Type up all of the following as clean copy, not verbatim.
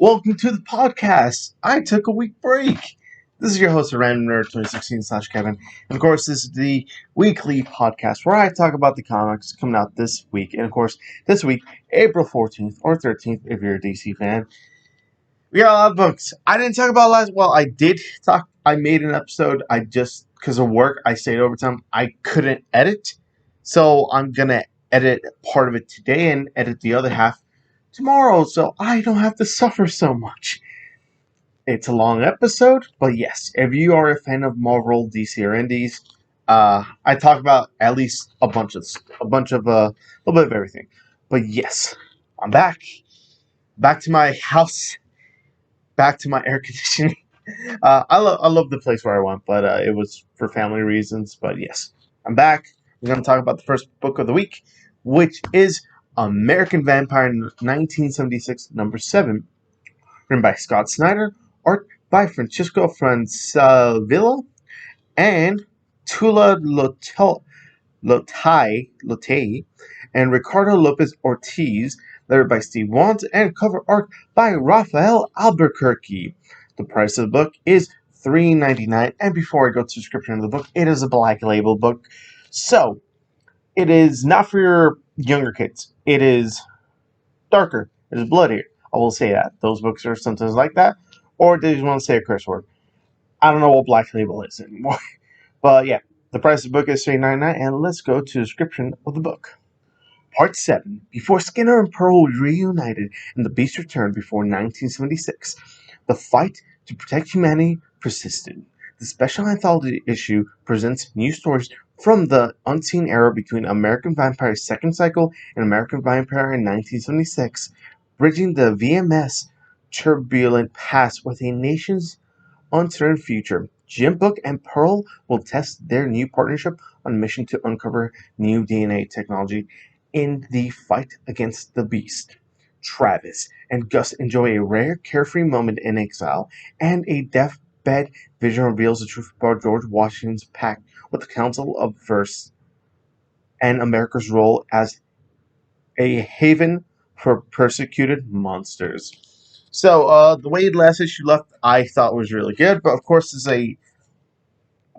Welcome to the podcast. I took a week break. This is your host of Random Nerd 2016/Kevin. And of course, this is the weekly podcast where I talk about the comics coming out this week. And of course, this week, April 14th or 13th, if you're a DC fan, we got a lot of books. I didn't talk about I did talk. I made an episode. Because of work, I stayed overtime. I couldn't edit. So I'm going to edit part of it today and edit the other half tomorrow, so I don't have to suffer so much. It's a long episode, but yes, if you are a fan of Marvel, DC, or Indies, I talk about at least a little bit of everything. But yes, I'm back to my house, back to my air conditioning. I love the place where I went, but it was for family reasons. But yes, I'm back. We're going to talk about the first book of the week, which is American Vampire 1976, number 7, written by Scott Snyder, art by Francisco Francavilla and Tula Lotay, and Ricardo Lopez Ortiz, lettered by Steve Wands, and cover art by Rafael Albuquerque. The price of the book is $3.99, and before I go to the description of the book, it is a black label book, so it is not for your younger kids. It is darker. It is bloodier. I will say that. Those books are sometimes like that. Or they just want to say a curse word. I don't know what Black Label is anymore. But yeah, the price of the book is $3.99, and let's go to the description of the book. Part 7. Before Skinner and Pearl were reunited and the Beast returned before 1976, the fight to protect humanity persisted. The special anthology issue presents new stories from the unseen era between American Vampire's second cycle and American Vampire in 1976, bridging the VMS turbulent past with a nation's uncertain future. Jim Book and Pearl will test their new partnership on a mission to uncover new DNA technology in the fight against the Beast. Travis and Gus enjoy a rare, carefree moment in exile, and a deathbed vision reveals the truth about George Washington's pact with the Council of Verse and America's role as a haven for persecuted monsters. So, the way the last issue left, I thought was really good, but of course, it's I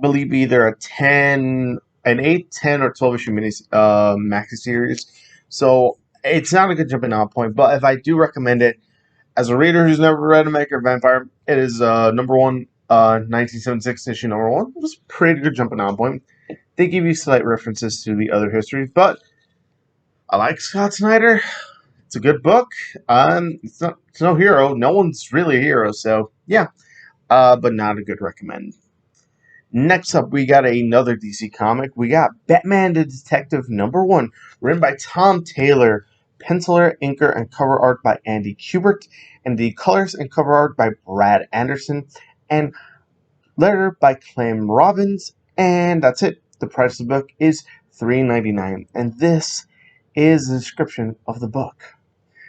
believe either an 8, 10, or 12 issue maxi series. So, it's not a good jumping off point, but if I do recommend it, as a reader who's never read American Vampire, it is number 1, 1976 issue number 1. It was a pretty good jumping on point. They give you slight references to the other histories, but I like Scott Snyder. It's a good book. It's no hero. No one's really a hero, so yeah. But not a good recommend. Next up, we got another DC comic. We got Batman the Detective number 1, written by Tom Taylor, penciler, inker, and cover art by Andy Kubert, and the colors and cover art by Brad Anderson, and letter by Clem Robbins, and that's it. The price of the book is $3.99, and this is the description of the book.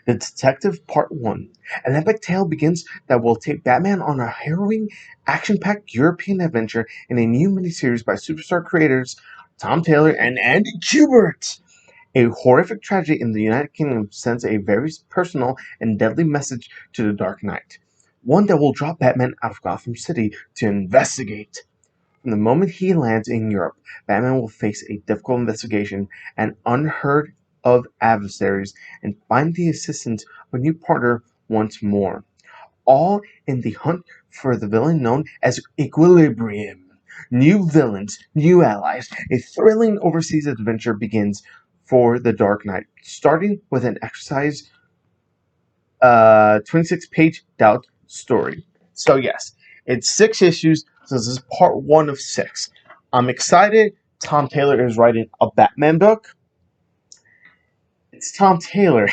The Detective Part 1. An epic tale begins that will take Batman on a harrowing, action-packed European adventure in a new miniseries by superstar creators Tom Taylor and Andy Kubert. A horrific tragedy in the United Kingdom sends a very personal and deadly message to the Dark Knight, one that will draw Batman out of Gotham City to investigate. From the moment he lands in Europe, Batman will face a difficult investigation and unheard of adversaries and find the assistance of a new partner once more. All in the hunt for the villain known as Equilibrium. New villains, new allies, a thrilling overseas adventure begins for the Dark Knight, starting with an exercise 26-page doubt story. So yes, it's 6 issues, so this is part 1 of 6. I'm excited. Tom Taylor is writing a Batman book. It's Tom Taylor.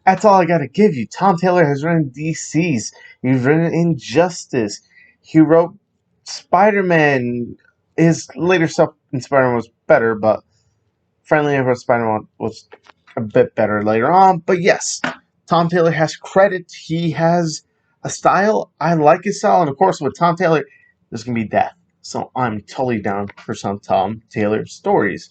That's all I gotta give you. Tom Taylor has written DC's. He's written Injustice. He wrote Spider-Man. His later stuff in Spider-Man was better, but Friendly Neighborhood Spider-Man was a bit better later on. But yes, Tom Taylor has credit. He has a style. I like his style. And of course, with Tom Taylor, there's going to be death. So I'm totally down for some Tom Taylor stories.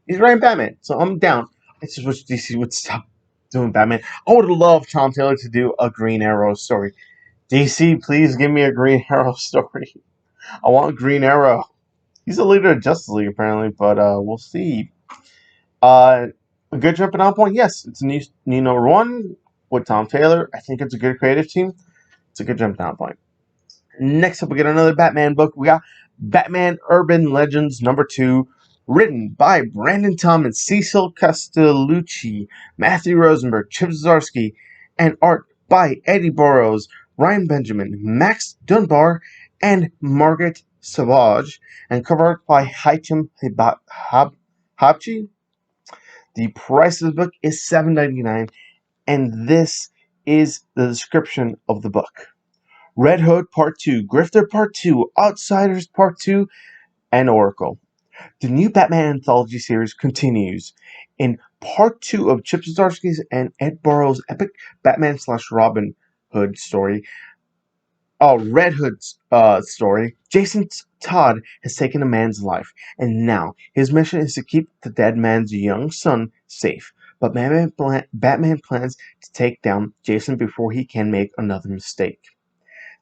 He's writing Batman, so I'm down. I just wish DC would stop doing Batman. I would love Tom Taylor to do a Green Arrow story. DC, please give me a Green Arrow story. I want Green Arrow. He's the leader of Justice League apparently, but we'll see. A good jumping on point. Yes, it's a new number one with Tom Taylor. I think it's a good creative team. It's a good jumping on point. Next up, we get another Batman book. We got Batman Urban Legends #2, written by Brandon Thomas, Cecil Castellucci, Matthew Rosenberg, Chip Zdarsky, and art by Eddie Burrows, Ryan Benjamin, Max Dunbar, and Margaret Savage, and cover art by Haitham Habchi. The price of the book is $7.99, and this is the description of the book. Red Hood Part 2, Grifter Part 2, Outsiders Part 2, and Oracle. The new Batman anthology series continues. In Part 2 of Chip Zdarsky's and Ed Burrows' epic Batman/Robin Hood story, Red Hood's story, Jason Todd has taken a man's life, and now his mission is to keep the dead man's young son safe. But Batman plans to take down Jason before he can make another mistake.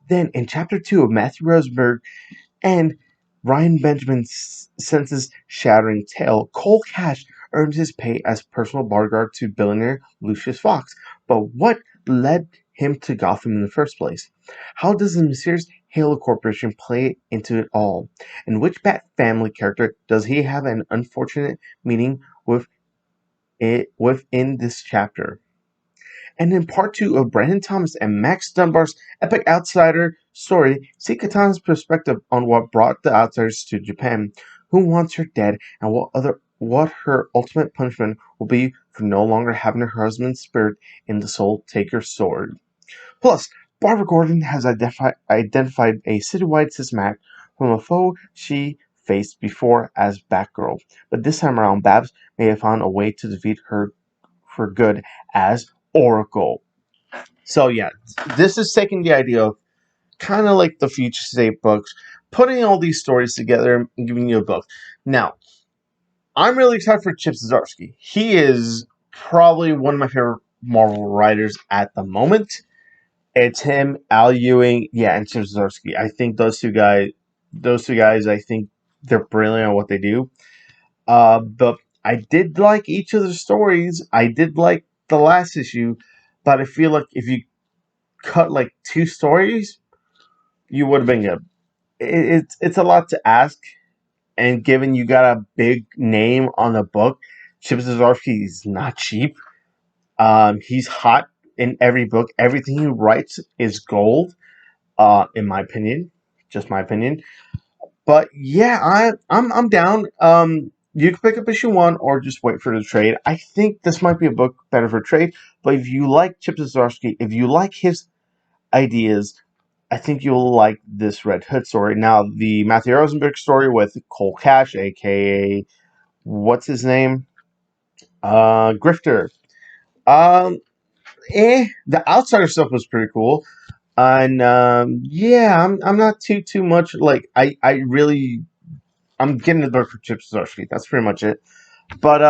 Then, in Chapter 2 of Matthew Rosenberg and Ryan Benjamin's senses-shattering tale, Cole Cash earns his pay as personal bodyguard to billionaire Lucius Fox. But what led him to Gotham in the first place? How does the mysterious Halo Corporation play into it all? And which Bat family character does he have an unfortunate meeting with within this chapter? And in Part 2 of Brandon Thomas and Max Dunbar's epic Outsider story, see Katana's perspective on what brought the Outsiders to Japan, who wants her dead, and what her ultimate punishment will be for no longer having her husband's spirit in the Soul Taker's sword. Plus, Barbara Gordon has identified a citywide systematic from a foe she faced before as Batgirl, but this time around Babs may have found a way to defeat her for good as Oracle. So yeah, this is taking the idea of kind of like the Future State books, putting all these stories together and giving you a book. Now, I'm really excited for Chip Zdarsky. He is probably one of my favorite Marvel writers at the moment. It's him, Al Ewing, and Chip Zdarsky. I think those two guys, I think they're brilliant at what they do. But I did like each of the stories. I did like the last issue, but I feel like if you cut like 2 stories, you would have been good. It's a lot to ask, and given you got a big name on the book, Chip Zdarsky is not cheap. He's hot in every book. Everything he writes is gold. In my opinion, just my opinion. But yeah, I'm down. You can pick up issue 1 or just wait for the trade. I think this might be a book better for trade. But if you like Chip Zdarsky, if you like his ideas, I think you'll like this Red Hood story. Now, the Matthew Rosenberg story with Cole Cash, aka what's his name, Grifter. The Outsider stuff was pretty cool. And I'm not too much like I'm getting the book for Chip Zdarsky. That's pretty much it. But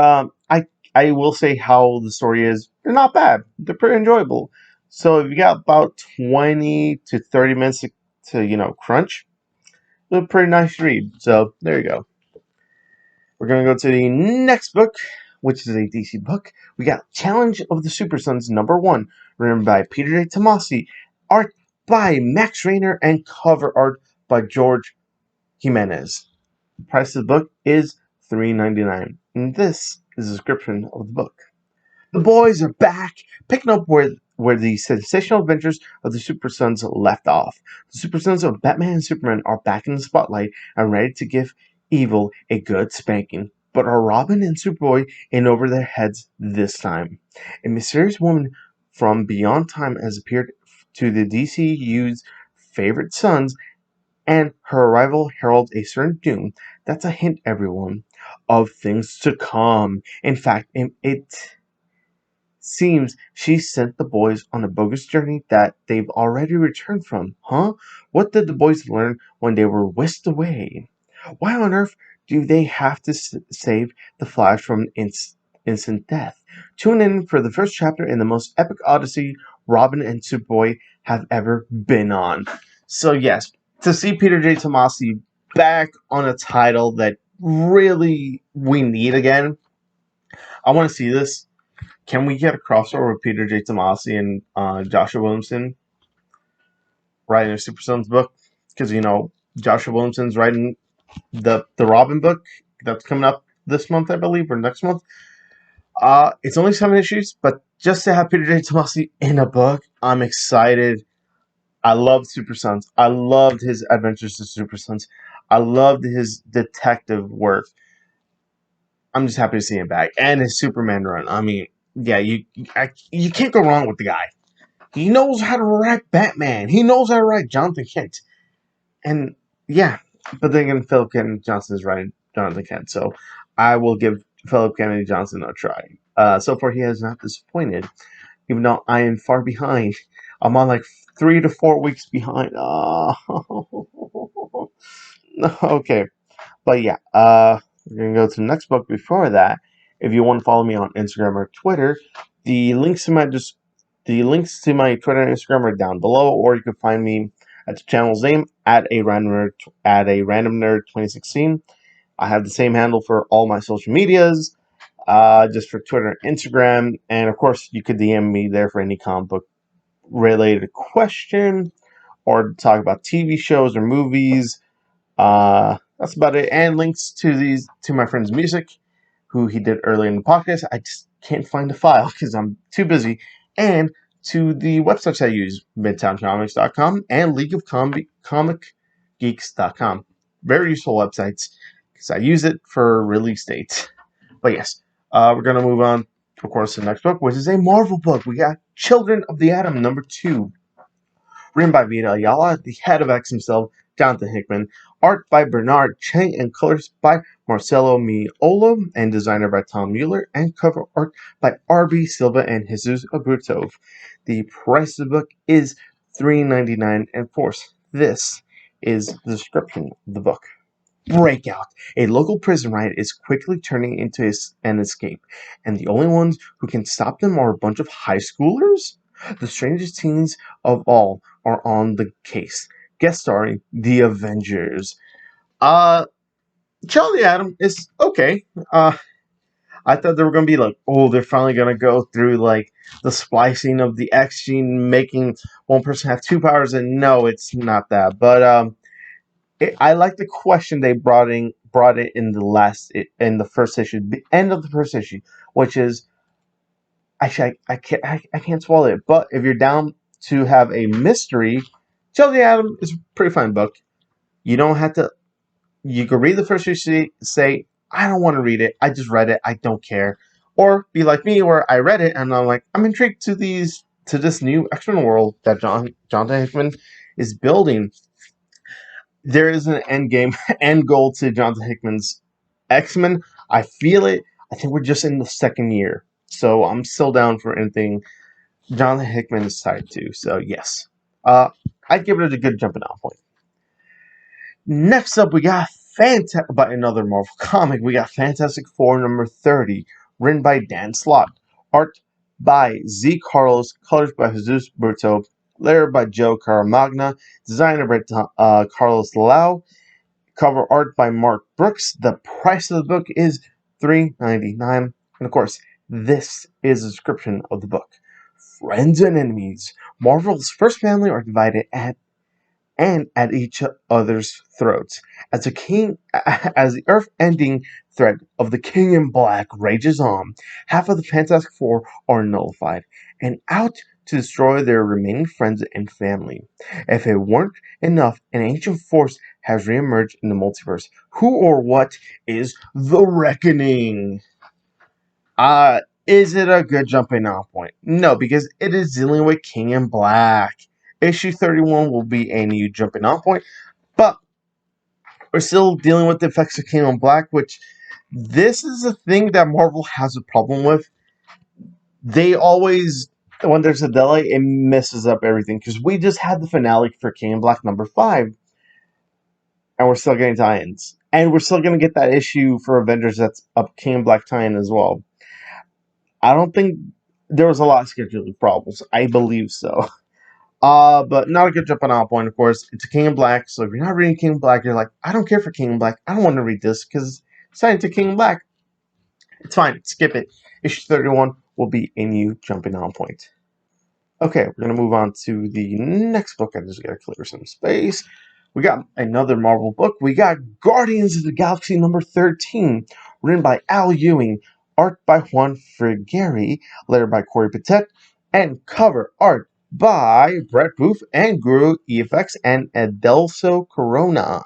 I will say how the story is. They're not bad. They're pretty enjoyable. So if you got about 20 to 30 minutes to crunch, it's a pretty nice read. So there you go. We're gonna go to the next book, which is a DC book. We got Challenge of the Super Sons #1, written by Peter J. Tomasi, art by Max Raynor, and cover art by George Jimenez. The price of the book is $3.99, and this is a description of the book. The boys are back, picking up where the sensational adventures of the Super Sons left off. The Super Sons of Batman and Superman are back in the spotlight and ready to give evil a good spanking. But are Robin and Superboy in over their heads this time? A mysterious woman from beyond time has appeared to the DCU's favorite sons, and her arrival heralds a certain doom. That's a hint, everyone, of things to come. In fact, it seems she sent the boys on a bogus journey that they've already returned from. Huh? What did the boys learn when they were whisked away? Why on earth do they have to save the Flash from instant death. Tune in for the first chapter in the most epic odyssey Robin and Superboy have ever been on. So yes, to see Peter J. Tomasi back on a title that really we need again, I want to see this. Can we get a crossover with Peter J. Tomasi and Joshua Williamson writing a Super Sons book? Because Joshua Williamson's writing the Robin book that's coming up this month, I believe, or next month. It's only 7 issues, but just to have Peter J. Tomasi in a book, I'm excited. I loved Super Sons. I loved his Adventures to Super Sons. I loved his detective work. I'm just happy to see him back. And his Superman run. I mean, yeah, you can't go wrong with the guy. He knows how to write Batman. He knows how to write Jonathan Kent. And yeah, but then again, Philip Kennedy Johnson is writing Jonathan Kent. So I will give Philip Kennedy Johnson a try. So far, he has not disappointed, even though I am far behind. I'm on like 3 to 4 weeks behind. Okay. But yeah, we're going to go to the next book. Before that, if you want to follow me on Instagram or Twitter, the links to my Twitter and Instagram are down below, or you can find me at the channel's name at a random nerd 2016. I have the same handle for all my social medias, just for Twitter and Instagram, and of course you could DM me there for any comic book related question or talk about TV shows or movies. That's about it. And links to my friend's music, who he did earlier in the podcast. I just can't find the file because I'm too busy. And to the websites I use, MidtownComics.com and LeagueofComicGeeks.com. Very useful websites because I use it for release dates. But yes, we're going to move on, of course, to the next book, which is a Marvel book. We got Children of the Atom, #2. Written by Vita Ayala, the head of X himself, Jonathan Hickman. Art by Bernard Chang and colors by Marcelo Miolo and designer by Tom Mueller and cover art by R.B. Silva and Jesus Aburto. The price of the book is $3.99, and of course, this is the description of the book. Breakout. A local prison riot is quickly turning into an escape, and the only ones who can stop them are a bunch of high schoolers? The strangest teens of all are on the case. Guest starring The Avengers. Charlie Adam is okay. I thought they were going to be like, oh, they're finally going to go through like the splicing of the X gene, making one person have 2 powers, and no, it's not that. But I like the question they brought it in the first issue, the end of the first issue, which is, actually, I can't swallow it. But if you're down to have a mystery, Chelsea Adam is a pretty fun book. You don't have to. You can read the first issue, say, I don't want to read it. I just read it. I don't care. Or be like me, where I read it and I'm like, I'm intrigued to this new X-Men world that Jonathan Hickman is building. There is an end goal to Jonathan Hickman's X-Men. I feel it. I think we're just in the second year. So I'm still down for anything Jonathan Hickman is tied to. So yes. I'd give it a good jumping off point. Next up, we got by another Marvel comic. We got Fantastic Four #30, written by Dan Slott. Art by Z. Carlos, colors by Jesus Berto, lettered by Joe Caramagna, designer by Carlos Lau, cover art by Mark Brooks. The price of the book is $3.99. And of course, this is a description of the book. Friends and enemies. Marvel's first family are divided at each other's throats. As the earth-ending threat of the King in Black rages on, half of the Fantastic Four are nullified and out to destroy their remaining friends and family. If it weren't enough, an ancient force has reemerged in the multiverse. Who or what is the Reckoning? Is it a good jumping off point? No, because it is dealing with King in Black. Issue 31 will be a new jumping off point, but we're still dealing with the effects of King in Black, which this is a thing that Marvel has a problem with. They always, when there's a delay, it messes up everything, because we just had the finale for King in Black #5, and we're still getting tie-ins. And we're still going to get that issue for Avengers that's up King in Black tie-in as well. I don't think there was a lot of scheduling problems. I believe so. But not a good jumping off point, of course. It's a King in Black, so if you're not reading King in Black, you're like, I don't care for King in Black. I don't want to read this because it's signed to King in Black. It's fine. Skip it. Issue 31 will be a new jumping on point. Okay, we're going to move on to the next book. I just got to clear some space. We got another Marvel book. We got Guardians of the Galaxy number 13, written by Al Ewing, art by Juan Frigeri, letter by Corey Patet, and cover art by Brett Booth and Guru EFX and Adelso Corona.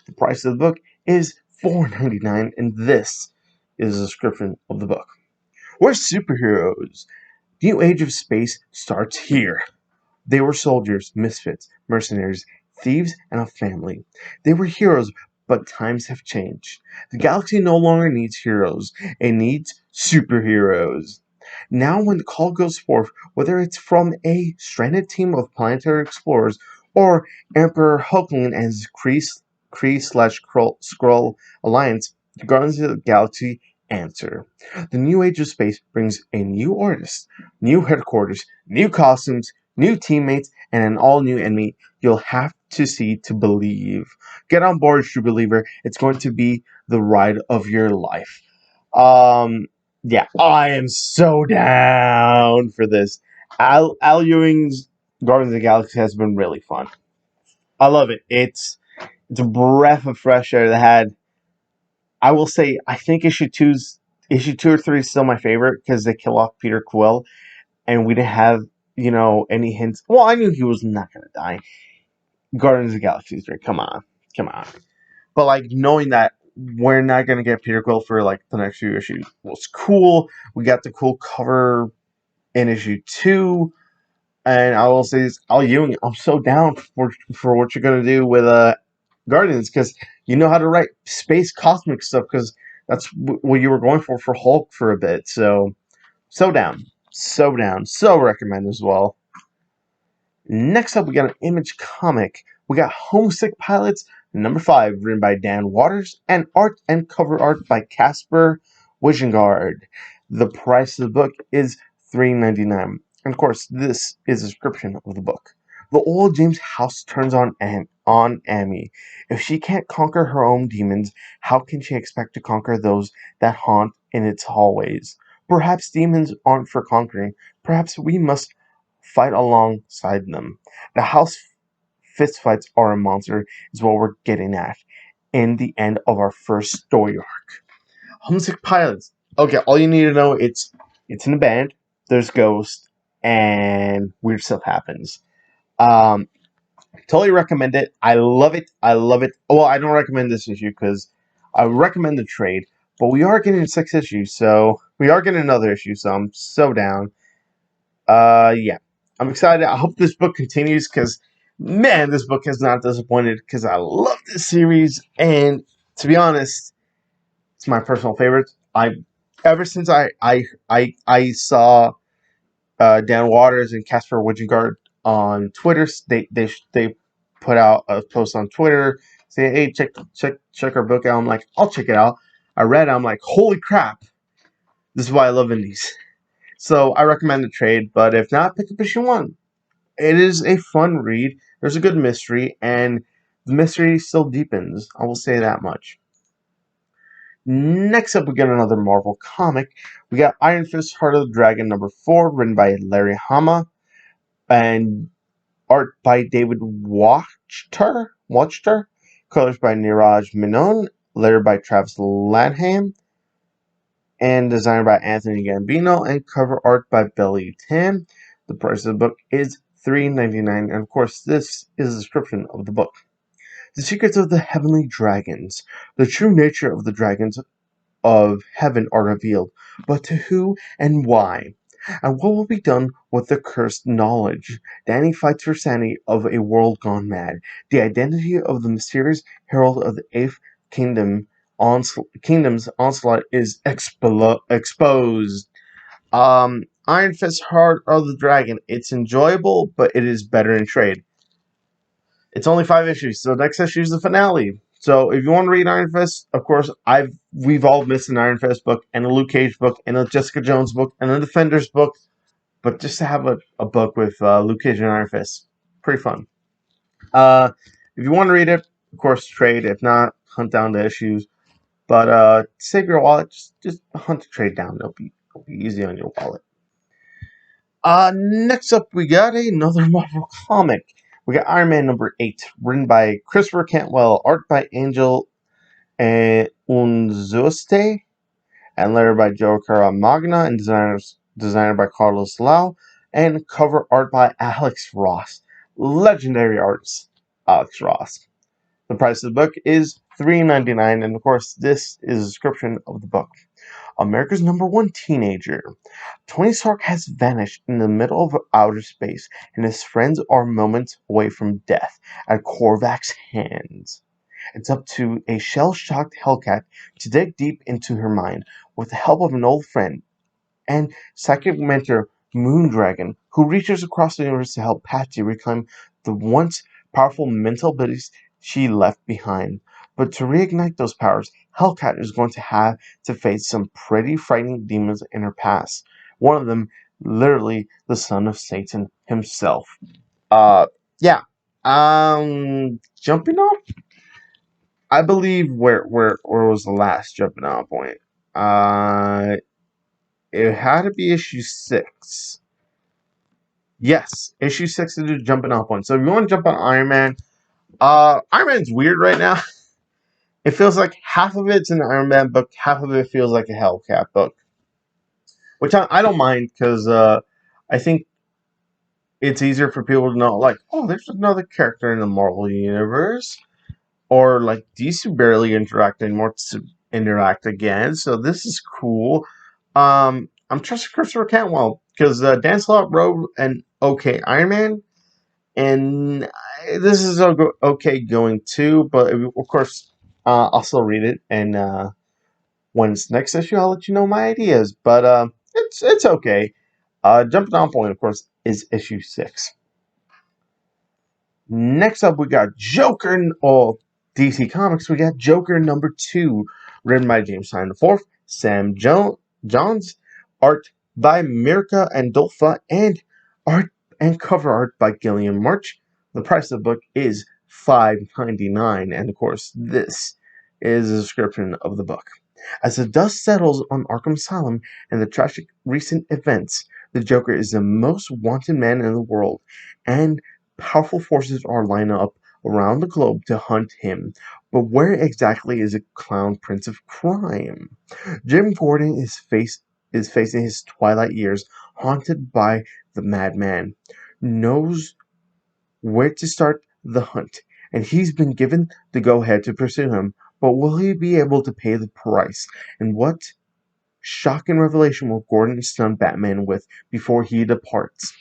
The price of the book is $4.99, and this is a description of the book. We're superheroes. The new age of space starts here. They were soldiers, misfits, mercenaries, thieves, and a family. They were heroes, but times have changed. The galaxy no longer needs heroes. It needs superheroes. Now when the call goes forth, whether it's from a stranded team of planetary explorers or Emperor Hulkling and his Kree/Skrull alliance, the Guardians of the Galaxy answer. The new age of space brings a new artist, new headquarters, new costumes, new teammates, and an all-new enemy you'll have to see to believe. Get on board, true believer. It's going to be the ride of your life. Yeah, I am so down for this. Al Ewing's Guardians of the Galaxy has been really fun. I love it. It's a breath of fresh air that had. I will say, I think issue two or three is still my favorite because they kill off Peter Quill, and we didn't have any hints. Well, I knew he was not gonna die. Guardians of the Galaxy is great. Come on. But like knowing that we're not gonna get Peter Quill for like the next few issues was cool. We got the cool cover in issue 2, and I will say this, Al Ewing, I'm so down for what you're gonna do with Guardians, because you know how to write space cosmic stuff, because that's what you were going for Hulk for a bit. So down, so recommend as well. Next up, we got an Image comic. We got Homesick Pilots number 5, written by Dan Waters, and art and cover art by Casper Wijngaard. The price of the book is $3.99. And of course, this is a description of the book. The old James house turns on Amy. If she can't conquer her own demons, how can she expect to conquer those that haunt in its hallways? Perhaps demons aren't for conquering. Perhaps we must fight alongside them. The house fistfights are a monster is what we're getting at in the end of our first story arc. Homesick Pilots. Okay, all you need to know, it's in a band, there's ghosts, and weird stuff happens. Totally recommend it. I love it. Well, I don't recommend this issue because I recommend the trade, but we are getting 6 issues, so we are getting another issue, so I'm so down. Yeah. I'm excited. I hope this book continues because, man, this book has not disappointed because I love this series, and to be honest, it's my personal favorite. Ever since I saw Dan Waters and Casper Wijngaard on Twitter, they put out a post on Twitter saying, "Hey, check our book out." I'm like, I'll check it out. I read it. I'm like, holy crap! This is why I love indies. So I recommend the trade, but if not, pick up issue 1. It is a fun read. There's a good mystery, and the mystery still deepens. I will say that much. Next up, we got another Marvel comic. We got Iron Fist Heart of the Dragon number 4, written by Larry Hama, and art by David Wachter, colors by Niraj Menon, letter by Travis Lanham, and designed by Anthony Gambino, and cover art by Billy Tam. The price of the book is $3.99, and of course, this is a description of the book. The secrets of the heavenly dragons. The true nature of the dragons of heaven are revealed, but to who and why? And what will be done with the cursed knowledge? Danny fights for sanity of a world gone mad. The identity of the mysterious herald of the Eighth Kingdom's onslaught is exposed. Iron Fist Heart of the Dragon. It's enjoyable, but it is better in trade. It's only 5 issues, so next issue is the finale. So if you want to read Iron Fist, of course, we've all missed an Iron Fist book and a Luke Cage book and a Jessica Jones book and a Defenders book, but just to have a book with Luke Cage and Iron Fist, pretty fun. If you want to read it, of course, trade. If not, hunt down the issues. But save your wallet. Just hunt the trade down. It'll be easy on your wallet. Next up, we got another Marvel comic. We got Iron Man number 8, written by Christopher Cantwell, art by Angel Unzuste, and lettered by Joe Caramagna, and designer by Carlos Lau, and cover art by Alex Ross. Legendary arts, Alex Ross. The price of the book is $3.99, and of course, this is a description of the book. America's #1 teenager. Tony Stark has vanished in the middle of outer space, and his friends are moments away from death at Korvac's hands. It's up to a shell-shocked Hellcat to dig deep into her mind with the help of an old friend and psychic mentor Moondragon, who reaches across the universe to help Patsy reclaim the once powerful mental abilities she left behind. But to reignite those powers, Hellcat is going to have to face some pretty frightening demons in her past. One of them, literally, the son of Satan himself. Yeah. Jumping off. I believe where was the last jumping off point? It had to be issue 6. Yes, issue 6 is the jumping off point. So if you want to jump on Iron Man, Iron Man's weird right now. It feels like half of it's an Iron Man book, half of it feels like a Hellcat book. Which I don't mind, because I think it's easier for people to know, like, oh, there's another character in the Marvel Universe. Or, like, DC barely interact anymore to interact again, so this is cool. I'm trusting Christopher Cantwell, because Dan Slott wrote an okay Iron Man, and this is okay going too, but of course, I'll still read it, and when it's next issue, I'll let you know my ideas, but it's okay. Jumping on point, of course, is issue 6. Next up, we got Joker, DC Comics. We got Joker number 2, written by James Tynion IV, Sam Johns, art by Mirka Andolfa, and art and cover art by Gillian March. The price of the book is $5.99, and of course, this is a description of the book. As the dust settles on Arkham Asylum and the tragic recent events, the Joker is the most wanted man in the world, and powerful forces are lined up around the globe to hunt him. But where exactly is the clown prince of crime? Jim Gordon is facing his twilight years, haunted by the madman, knows where to start the hunt, and he's been given the go-ahead to pursue him. But will he be able to pay the price? And what shocking revelation will Gordon stun Batman with before he departs?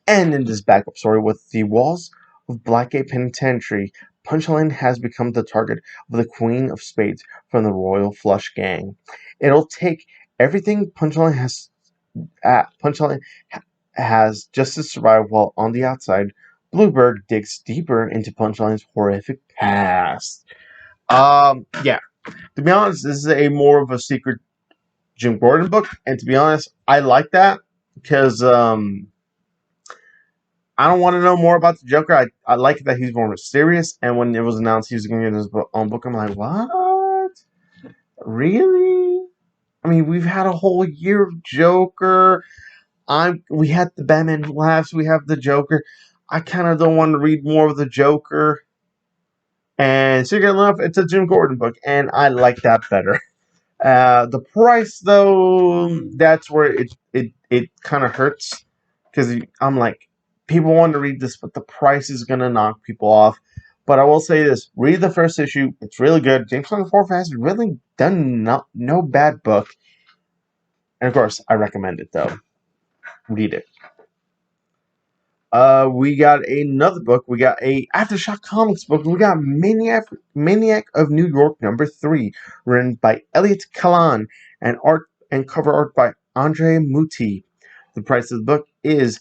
And in this backup story, with the walls of Blackgate Penitentiary, Punchline has become the target of the Queen of Spades from the Royal Flush Gang. It'll take everything Punchline has just to survive, while on the outside, Bluebird digs deeper into Punchline's horrific past. Yeah. To be honest, this is a more of a secret Jim Gordon book, and to be honest, I like that, because I don't want to know more about the Joker. I like that he's more mysterious, and when it was announced he was going to get his own book, I'm like, what? Really? I mean, we've had a whole year of Joker. We had the Batman Laughs, we have the Joker. I kind of don't want to read more of the Joker. And secret enough, it's a Jim Gordon book, and I like that better. The price, though, that's where it kind of hurts, because I'm like, people want to read this, but the price is going to knock people off. But I will say this, read the first issue. It's really good. James Tynion IV has really done no bad book. And of course, I recommend it, though. Read it. We got another book. We got a Aftershock Comics book. We got Maniac of New York number 3, written by Elliot Kalan, and art and cover art by Andre Muti. The price of the book is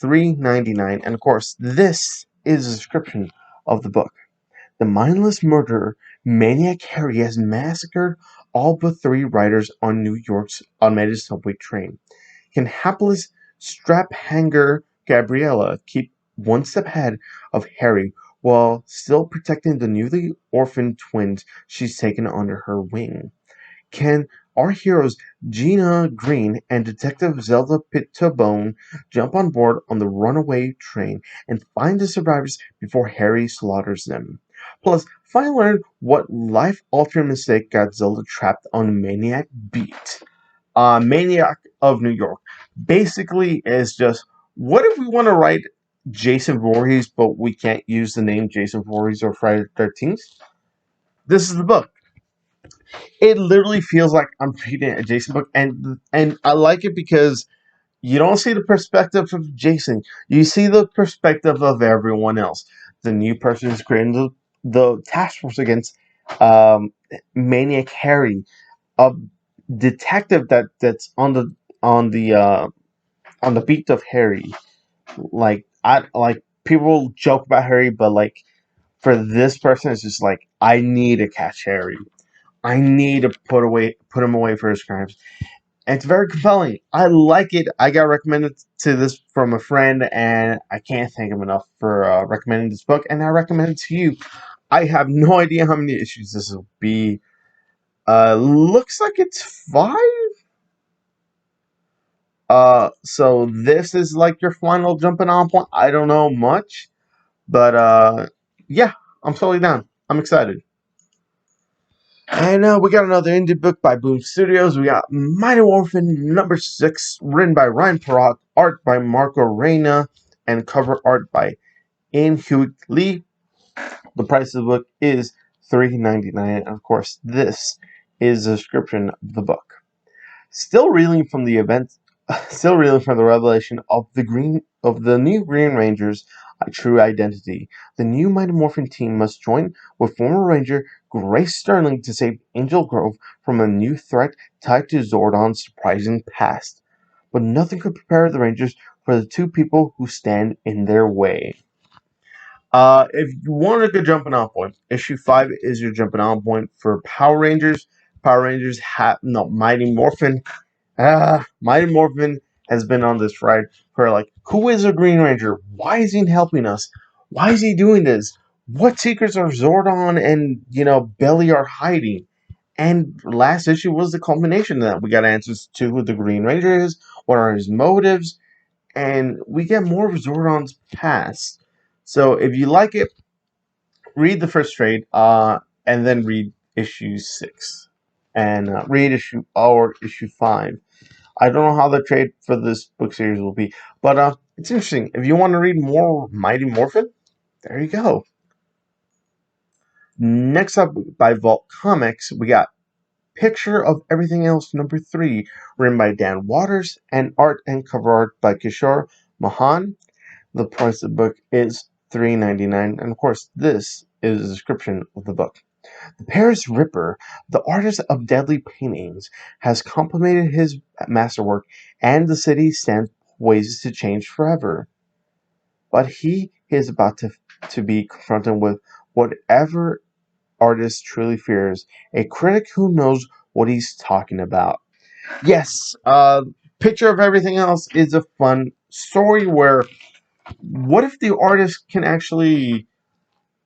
$3.99, and of course, this is a description of the book. The mindless murderer, Maniac Harry, has massacred all but 3 riders on New York's automated subway train. Can hapless strap-hanger Gabriella keep one step ahead of Harry while still protecting the newly orphaned twins she's taken under her wing? Can our heroes Gina Green and Detective Zelda Pittobone jump on board on the runaway train and find the survivors before Harry slaughters them? Plus, finally learn what life-altering mistake got Zelda trapped on Maniac Beat. Maniac of New York. Basically, is just what if we want to write Jason Voorhees, but we can't use the name Jason Voorhees or Friday the 13th? This is the book. It literally feels like I'm reading a Jason book, and I like it because you don't see the perspective of Jason. You see the perspective of everyone else. The new person is creating the task force against um, Maniac Harry, a detective that's on the beat of Harry. Like I like people joke about Harry, but like for this person, it's just like I need to catch Harry. I need to put him away for his crimes. And it's very compelling. I like it. I got recommended to this from a friend, and I can't thank him enough for recommending this book. And I recommend it to you. I have no idea how many issues this will be. Looks like it's 5. So this is like your final jumping on point. I don't know much, but yeah, I'm totally down. I'm excited. And we got another indie book by Boom Studios. We got Mighty Morphin #6, written by Ryan Perot, art by Marco Reina, and cover art by In Hewitt Lee. The price of the book is $3.99, and of course, this is a description of the book. Still reeling from the event, still reeling from the revelation of the new Green Ranger's true identity. The new Mighty Morphin team must join with former Ranger Grace Sterling to save Angel Grove from a new threat tied to Zordon's surprising past. But nothing could prepare the Rangers for the 2 people who stand in their way. If you want a good jumping on point, issue 5 is your jumping on point for Power Rangers. Power Rangers Mighty Morphin. Mighty Morphin has been on this ride for like, who is a Green Ranger? Why is he helping us? Why is he doing this? What secrets are Zordon and, Billy are hiding? And last issue was the culmination of that. We got answers to who the Green Ranger is, what are his motives, and we get more of Zordon's past. So if you like it, read the first trade, and then read issue 6, and read issue 5. I don't know how the trade for this book series will be, but it's interesting. If you want to read more Mighty Morphin, there you go. Next up, by Vault Comics, we got Picture of Everything Else #3, written by Dan Waters, and art and cover art by Kishore Mohan. The price of the book is $3.99, and of course, this is a description of the book. The Paris Ripper, the artist of deadly paintings, has completed his masterwork, and the city stands poised to change forever. But he is about to be confronted with whatever artist truly fears, a critic who knows what he's talking about. Yes, Picture of Everything Else is a fun story where what if the artist can actually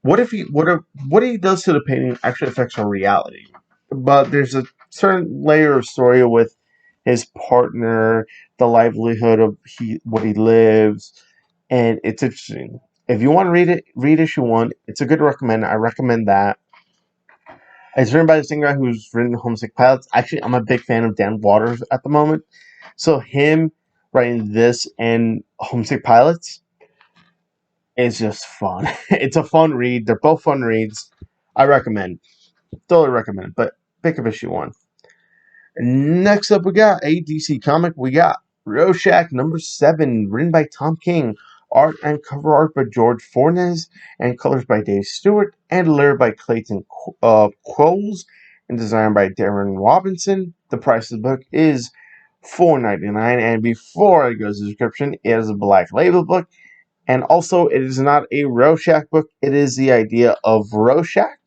what he does to the painting actually affects our reality. But there's a certain layer of story with his partner, the livelihood of what he lives, and it's interesting. If you want to read it, read issue 1. It's a good recommend. I recommend that. It's written by the same guy who's written Homesick Pilots. Actually, I'm a big fan of Dan Waters at the moment. So him writing this and Homesick Pilots is just fun. It's a fun read. They're both fun reads. I recommend. Totally recommend. But pick up issue 1. Next up, we got a DC comic. We got Rorschach #7, written by Tom King. Art and cover art by George Fornes, and colors by Dave Stewart, and lettered by Clayton Quolls, and designed by Darren Robinson. The price of the book is $4.99, and before I go to the description, it is a Black Label book, And also, it is not a Rorschach book. It is the idea of Rorschach.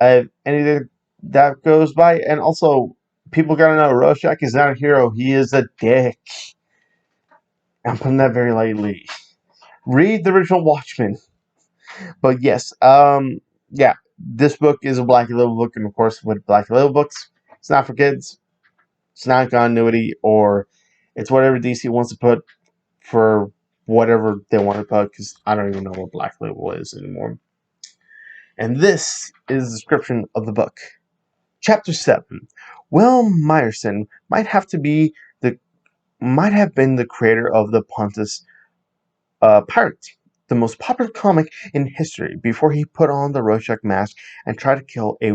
Anything that goes by. And also, people gotta know Rorschach is not a hero. He is a dick. I'm putting that very lightly. Read the original Watchmen. But yes, yeah, this book is a Black Label book, and of course, with Black Label books, it's not for kids. It's not continuity, or it's whatever DC wants to put for whatever they want to put, because I don't even know what Black Label is anymore. And this is the description of the book. Chapter 7. Will Myerson might have been the creator of the Pontus Pirate, the most popular comic in history, before he put on the Rorschach mask and tried to kill a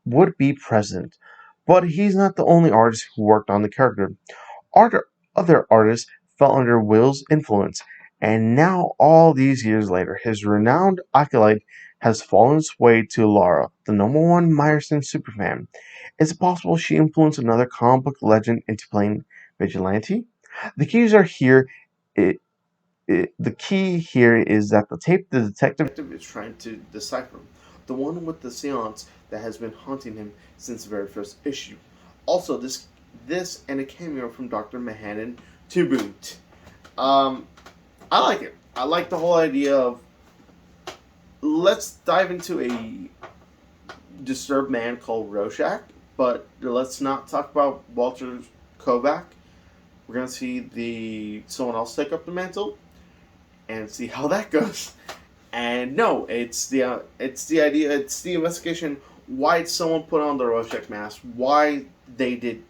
would-be president. But he's not the only artist who worked on the character. Other artists fell under Will's influence, and now, all these years later, his renowned acolyte has fallen sway to Laura, the #1 Myerson superfan. Is it possible she influenced another comic book legend into playing vigilante? The keys are here. The key here is that the tape the detective is trying to decipher, the one with the seance that has been haunting him since the very first issue. Also, this and a cameo from Dr. Mahanan to boot. I like it. I like the whole idea of, let's dive into a disturbed man called Rorschach, but let's not talk about Walter Kovac. We're gonna see someone else take up the mantle and see how that goes. And no, it's the idea, it's the investigation. Why did someone put on the Rorschach mask? Why they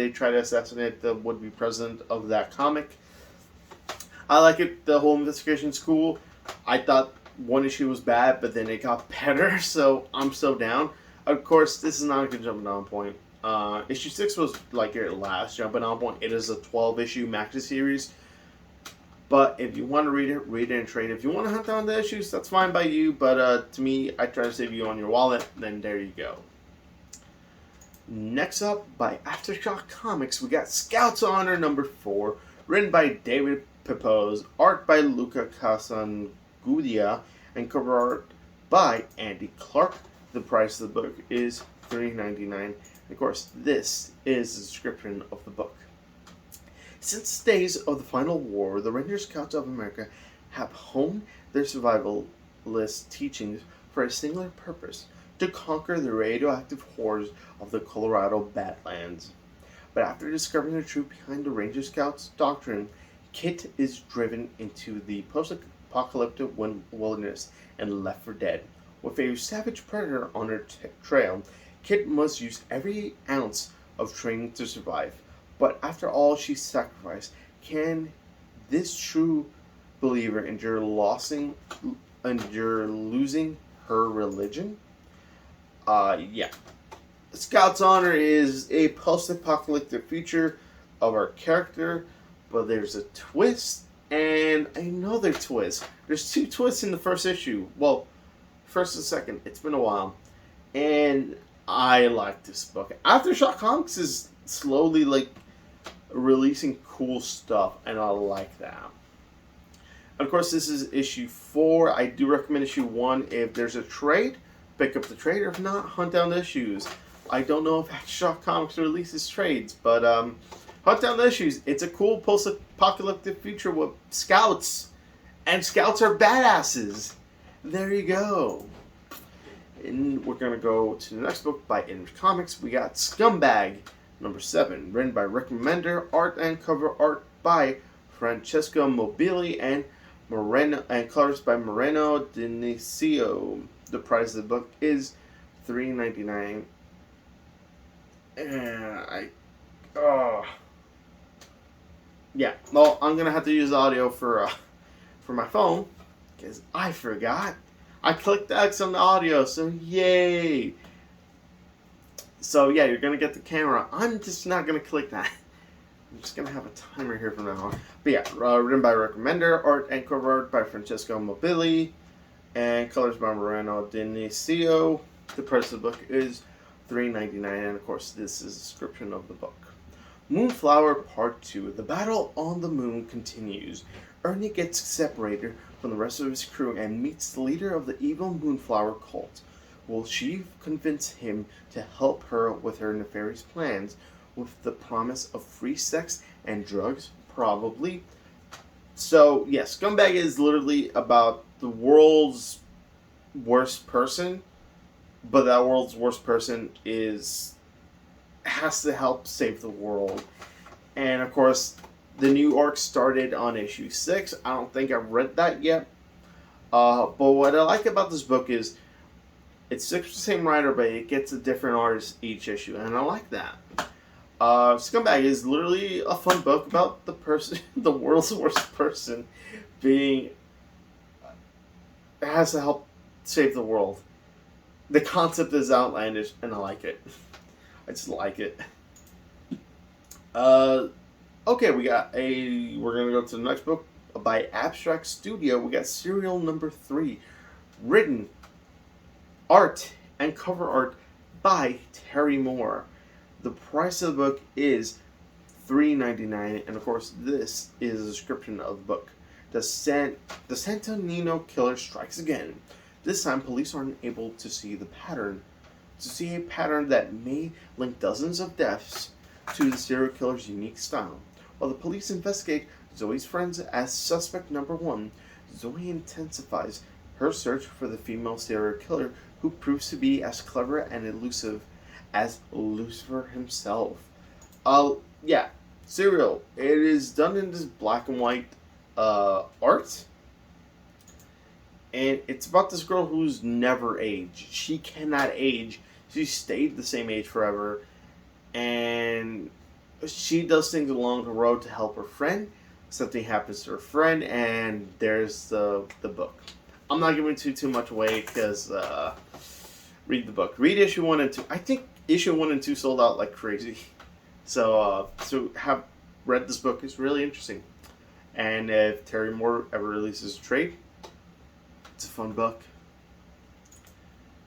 try to assassinate the would-be president of that comic? I like it. The whole investigation's cool. I thought one issue was bad, but then it got better, so I'm so down. Of course, this is not a good jumping on point. Issue 6 was like your last jumping on point. It is a 12-issue maxi series. But if you want to read it and trade it. If you want to hunt down the issues, that's fine by you. But to me, I try to save you on your wallet. Then there you go. Next up, by Aftershock Comics, we got sHonor #4, written by David Pepose, art by Luca Casangudia, and cover art by Andy Clark. The price of the book is $3.99. Of course, this is the description of the book. Since the days of the final war, the Ranger Scouts of America have honed their survivalist teachings for a singular purpose: to conquer the radioactive horrors of the Colorado Badlands. But after discovering the truth behind the Ranger Scouts' doctrine, Kit is driven into the post-apocalyptic wilderness and left for dead. With a savage predator on her trail, Kit must use every ounce of training to survive. But after all she sacrificed, can this true believer endure losing losing her religion? Yeah. sHonor is a post-apocalyptic future of our character, but there's a twist and another twist. There's 2 twists in the first issue. Well, first and second. It's been a while. And I like this book. Aftershock Comics is slowly releasing cool stuff, and I like that. Of course, this is issue 4. I do recommend issue 1. If there's a trade, pick up the trade, or if not, hunt down the issues. I don't know if Aftershock Comics releases trades, but hunt down the issues. It's a cool post-apocalyptic future with scouts, and scouts are badasses. There you go. And we're going to go to the next book by Image Comics. We got Scumbag #7, written by Rick Remender, art and cover art by Francesco Mobili and colors by Moreno Dinicio. The price of the book is $3.99. Yeah. Well, I'm gonna have to use audio for my phone because I forgot. I clicked X on the audio, so yay! So yeah, you're gonna get the camera. I'm just not gonna click that. I'm just gonna have a timer here from now on. But yeah, written by Rick Remender, art and cover art by Francesco Mobili, and colors by Moreno Dinicio. The price of the book is $3.99, and of course, this is a description of the book. Moonflower Part 2. The battle on the moon continues. Ernie gets separated from the rest of his crew and meets the leader of the evil Moonflower cult. Will she convince him to help her with her nefarious plans with the promise of free sex and drugs? Probably. So, yes, Scumbag is literally about the world's worst person, but that world's worst person has to help save the world. And of course, the new arc started on issue 6. I don't think I've read that yet. But what I like about this book is it's the same writer, but it gets a different artist each issue, and I like that. Scumbag is literally a fun book about the person, the world's worst person, being has to help save the world. The concept is outlandish, and I like it. I just like it. Okay, we're gonna go to the next book by Abstract Studio. We got serial number 3, written, art, and cover art by Terry Moore. The price of the book is $3.99, and of course, this is a description of the book. The Santonino killer strikes again. This time, police aren't able to see a pattern that may link dozens of deaths to the serial killer's unique style. While the police investigate Zoe's friends as suspect number 1, Zoe intensifies her search for the female serial killer, who proves to be as clever and elusive as Lucifer himself. Yeah, Serial. It is done in this black and white art. And it's about this girl who's never aged. She cannot age. She stayed the same age forever. And she does things along the road to help her friend. Something happens to her friend, and there's the book. I'm not giving too much away because read the book. Read issue 1 and 2. I think issue 1 and 2 sold out like crazy. So have read this book. It's really interesting. And if Terry Moore ever releases a trade, it's a fun book.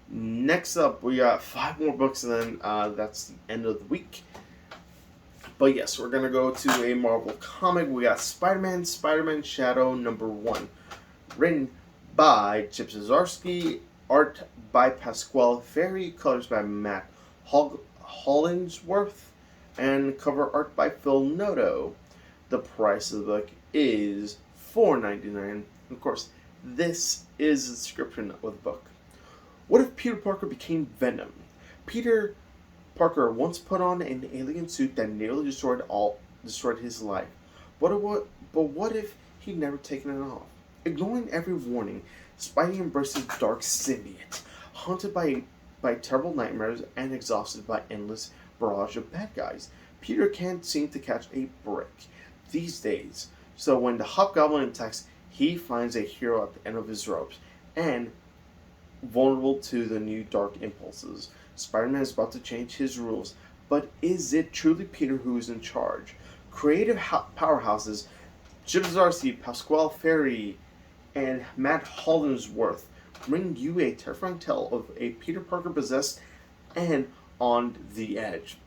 Next up, we got 5 more books, and then that's the end of the week. But yes, we're going to go to a Marvel comic. We got ManSpider'sShadow number 1. Written by Chip Zdarsky, art by Pasquale Ferry, colors by Matt Hollingsworth, and cover art by Phil Noto. The price of the book is $4.99. Of course, this is a description of the book. What if Peter Parker became Venom? Peter Parker once put on an alien suit that nearly destroyed his life. But what if he'd never taken it off? Ignoring every warning, Spidey embraces Dark Symbiote, haunted by terrible nightmares and exhausted by endless barrage of bad guys. Peter can't seem to catch a break these days. So when the Hobgoblin attacks, he finds a hero at the end of his ropes and vulnerable to the new dark impulses. Spider-Man is about to change his rules, but is it truly Peter who is in charge? Creative powerhouses Chip Zdarsky, Pasquale Ferry, and Matt Hollingsworth bring you a terrifying tale of a Peter Parker possessed and on the edge.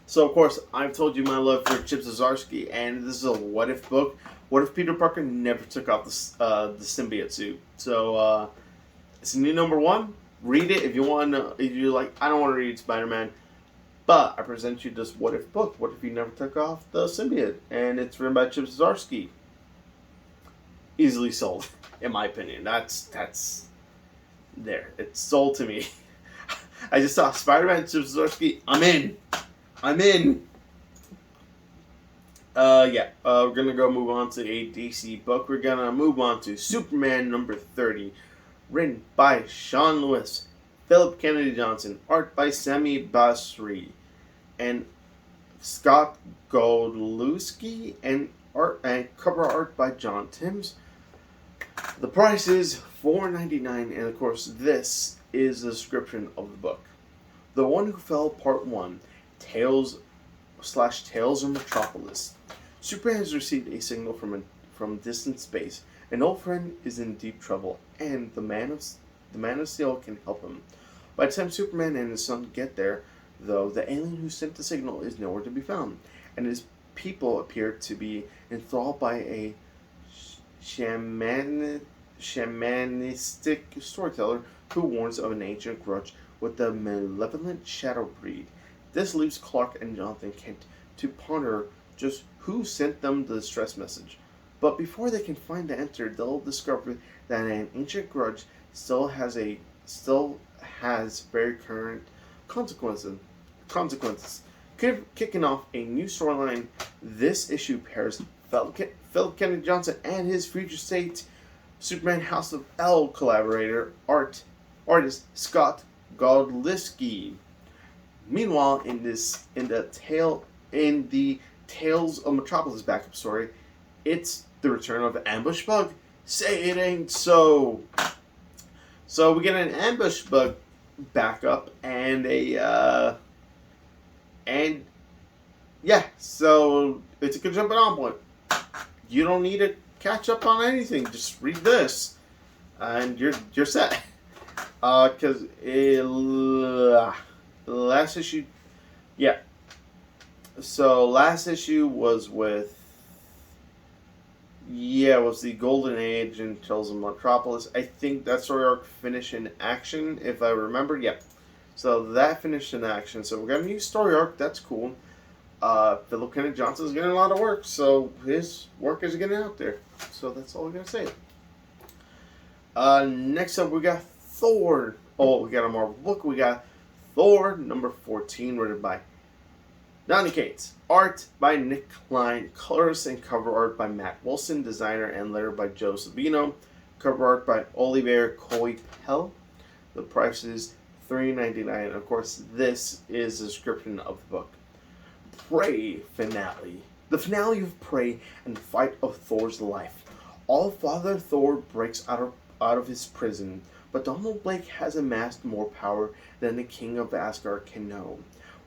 So, of course, I've told you my love for Chip Zdarsky, and this is a what-if book. What if Peter Parker never took off the symbiote suit? So, it's a new number 1. Read it if you want. If you're like, I don't want to read Spider-Man, but I present you this what-if book. What if he never took off the symbiote? And it's written by Chip Zdarsky. Easily sold, in my opinion. That's there. It's sold to me. I just saw Spider-Man, Chip Zdarsky. I'm in. We're gonna go move on to a DC book. We're gonna move on to Superman number 30, written by Sean Lewis, Philip Kennedy Johnson, art by Sami Basri, and Scott Godlewski, and cover art by John Timms. The price is $4.99, and of course, this is the description of the book. The One Who Fell, Part 1, Tales of Metropolis. Superman has received a signal from distant space. An old friend is in deep trouble, and the Man of Steel can help him. By the time Superman and his son get there, though the alien who sent the signal is nowhere to be found, and his people appear to be enthralled by a shamanistic storyteller who warns of an ancient grudge with the malevolent shadow breed. This leaves Clark and Jonathan Kent to ponder just who sent them the distress message. But before they can find the answer, they'll discover that an ancient grudge still has very current consequences. Kicking off a new storyline, this issue pairs Philip Kennedy Johnson and his future state Superman House of L collaborator artist Scott Godlewski. Meanwhile, in the Tales of Metropolis backup story, it's the return of Ambush Bug. Say it ain't so. So we get an Ambush Bug backup and so it's a good jumping on point. You don't need to catch up on anything. Just read this, and you're set. Because last issue, yeah. So last issue was with, it was the Golden Age and Tales of Metropolis. I think that story arc finished in action, if I remember. Yeah. So that finished in action. So we got a new story arc. That's cool. Philip Kennedy Johnson is getting a lot of work, so his work is getting out there. So that's all we're gonna say. Next up, we got Thor. Oh, we got a Marvel book. We got Thor number 14, written by Donny Cates, art by Nick Klein, colors and cover art by Matt Wilson, designer and letter by Joe Sabino, cover art by Olivier Coipel. The price is $3.99. Of course, this is a description of the book. Prey finale. The finale of Prey and the fight of Thor's life. All-Father Thor breaks out of his prison, but Donald Blake has amassed more power than the King of Asgard can know.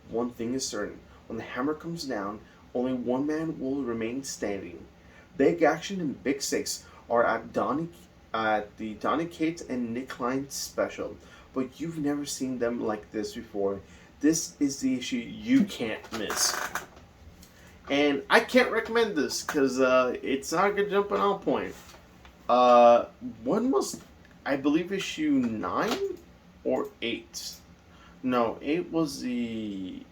One thing is certain. When the hammer comes down, only one man will remain standing. Big action and big stakes are at the Donny Cates and Nick Klein special, but you've never seen them like this before. This is the issue you can't miss. And I can't recommend this because it's not a good jumping on point. When was, I believe, issue 9 or 8? No, 8 was issue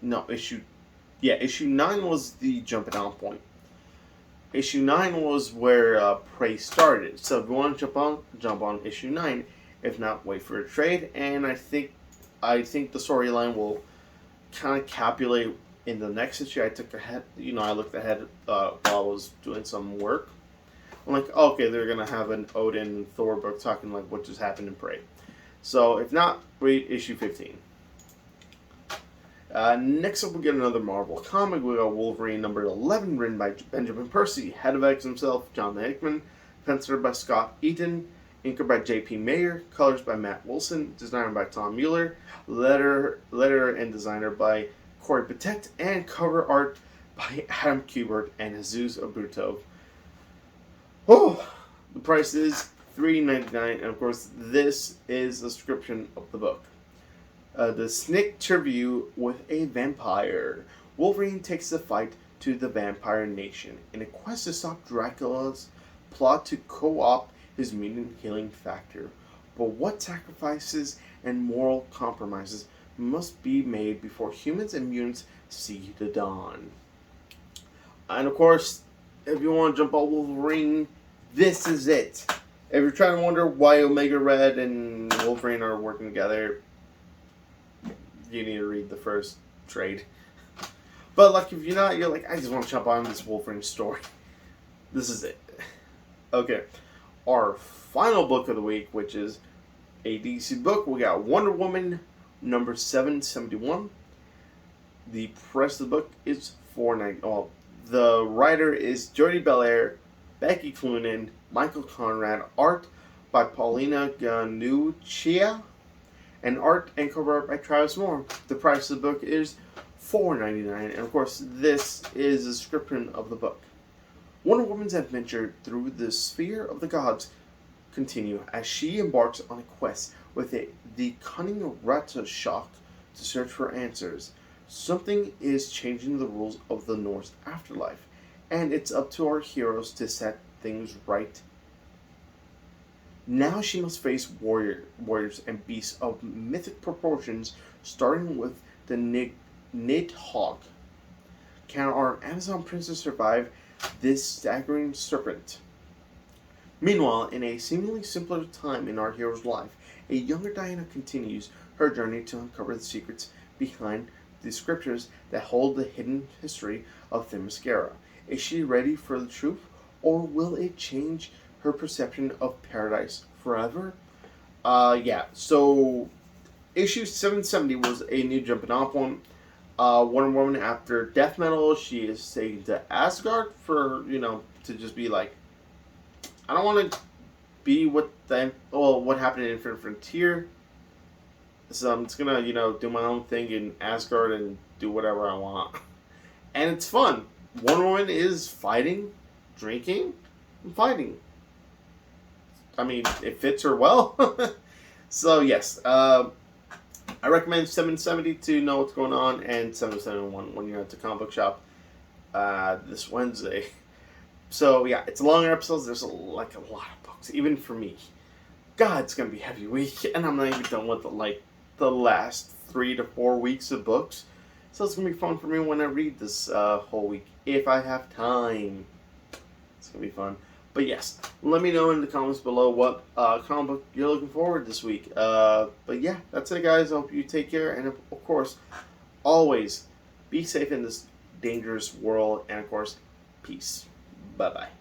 9 was the jumping on point. Issue 9 was where Prey started. So if you want to jump on issue 9. If not, wait for a trade. And I think the storyline will kind of capulate in the next issue. I looked ahead while I was doing some work. I'm like, okay, they're gonna have an Odin and Thor book talking like what just happened in Prey. So if not, read issue 15. Next up, we get another Marvel comic. We got Wolverine number 11, written by Benjamin Percy, head of X himself, John Hickman, penciler by Scott Eaton, inker by J.P. Mayer, colors by Matt Wilson, designer by Tom Mueller, letter and designer by Corey Patek, and cover art by Adam Kubert and Jesus Aburto. Oh, the price is $3.99, and of course, this is a description of the book. The Snick Interview with a Vampire. Wolverine takes the fight to the Vampire Nation in a quest to stop Dracula's plot to co-opt his mutant healing factor. But what sacrifices and moral compromises must be made before humans and mutants see the dawn? And of course, if you want to jump on Wolverine, this is it. If you're trying to wonder why Omega Red and Wolverine are working together, you need to read the first trade. But like, if you're not, you're like, I just want to jump on this Wolverine story. This is it. Okay, our final book of the week, which is a DC book, we got Wonder Woman number 771. The price of the book is $4.99. Oh, the writer is Jordie Bellaire, Becky Cloonan, Michael Conrad, art by Paulina Ganuccia, and art and cover art by Travis Moore. The price of the book is $4.99, and of course, this is a description of the book. Wonder Woman's adventure through the sphere of the gods continue as she embarks on a quest with the cunning Ratatosk to search for answers. Something is changing the rules of the Norse afterlife, and it's up to our heroes to set things right. Now she must face warriors and beasts of mythic proportions, starting with the Nidhogg. Can our Amazon princess survive this staggering serpent? Meanwhile, in a seemingly simpler time in our hero's life, a younger Diana continues her journey to uncover the secrets behind the scriptures that hold the hidden history of Themyscira. Is she ready for the truth, or will it change her perception of paradise forever? Yeah, so issue 770 was a new jumping off one. Wonder Woman, after death metal, she is taken to Asgard for, to just be like, I don't want to be what happened in Infinite Frontier. So I'm just gonna, do my own thing in Asgard and do whatever I want. And it's fun. Wonder Woman is fighting, drinking, and fighting. I mean, it fits her well. So yes, I recommend 770 to know what's going on, and 771 when you're at the comic book shop this Wednesday. So yeah, it's longer episodes. There's a lot of books, even for me. God, it's gonna be a heavy week, and I'm not even done with the last 3 to 4 weeks of books. So it's gonna be fun for me when I read this whole week, if I have time. It's gonna be fun. But yes, let me know in the comments below what comic book you're looking forward this week. But yeah, that's it, guys. I hope you take care, and of course, always be safe in this dangerous world, and of course, peace. Bye-bye.